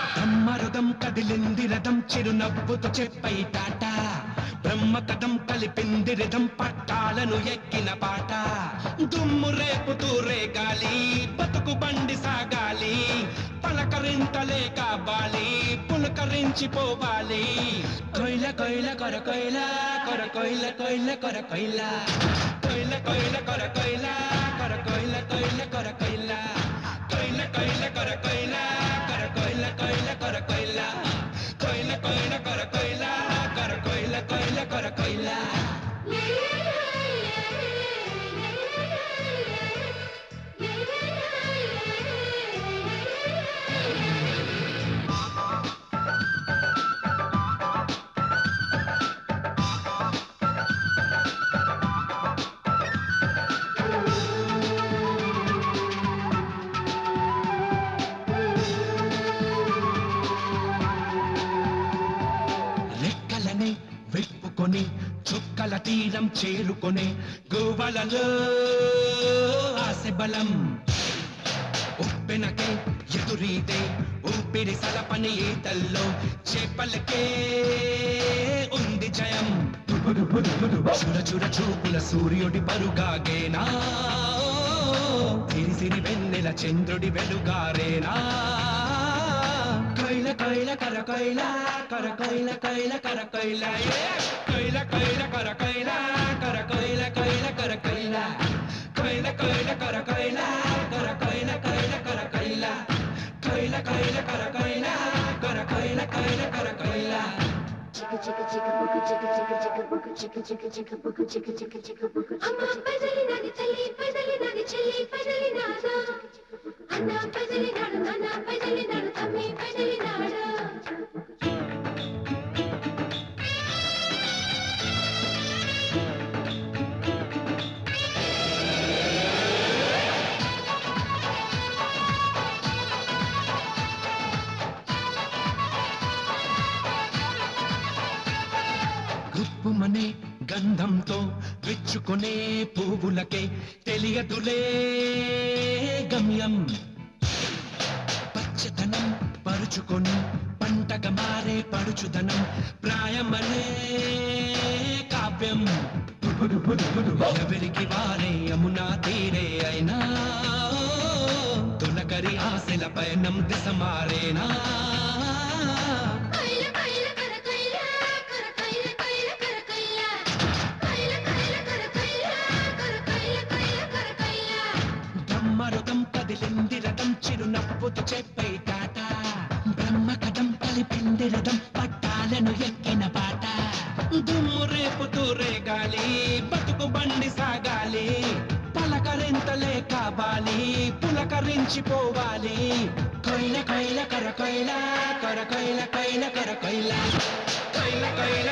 బ్రహ్మరథం కదిలింది రథం చిరునవ్వుతో చెప్పై టాటా బ్రహ్మ కథం కలిపింది రథం పట్టాలను ఎక్కిన పాట దుమ్ము రేపుతూ రేగాలి బతుకు బండి సాగాలి పలకరింతలే కావాలి పులకరించిపోవాలి కొయిల కొయిల కొర కొయిల కొర కొయిల కొయిల కొర కొయిల కొయిల కొయిల కొర కొయిల కొర కొయిల కొయిల కొర కొయిల కొయిల కొయిల కొర కొయిల కొర కొయిల కొయిల కొర కొయిల కొయిల కొయిల కొర కొయిల కొర కొయిల కొయిల కొర కొయిల విప్పుకొని చుక్కల తీరం చేరుకొని గోవలలో ఆశ బలం ఉప్పెనకే ఎదురీదే ఊపిరి సలపని ఈతల్లో చేపలకే ఉంది జయం చూడ చూడ చూపుల సూర్యుడి పరుగాగేనా సిరి సిరి వెన్నెల చంద్రుడి వెలుగారేనా కొయిల కొయిల కర కొయిల కర కొయిల కొయిల కర కొయిల కొయిల కొయిల కర కొయిల కర కొయిల కొయిల కర కొయిల కొయిల కొయిల కర కొయిల కర కొయిల కొయిల కర కొయిల కొయిల కొయిల కర కొయిల కర కొయిల కొయిల కర కొయిల chicka chicka buku chicka chicka chicka buku chicka chicka chicka buku chicka chicka chicka buku amma pazali nadi chelli pazali nada anna pazali nadu tammi pazali nadu గుప్పుమనే గంధంతో విచ్చుకునే పువ్వులకే తెలియదులే గమ్యం పచ్చదనం పరుచుకొని పంటగా మారే పడుచుదనం ప్రాయమనే కావ్యం ఎవరికి వారే యమునా తీరే అయినా తొలకరి ఆశల పయనం దిశ మారేనా బ్రహ్మరథం కదిలింది రథం చిరునవ్వుతో చెప్పై టాటా బ్రహ్మ కథం కలిపింది రథం పట్టాలను ఎక్కిన పాట దుమ్ము రేపుతూ రేగాలి బతుకు బండి సాగాలి పలకరింతలే కావాలి పులకరించిపోవాలి కొయిల కొయిల కర కొయిల కొర కొయిల కొయిల కొర కొయిల కొయిల కొయిల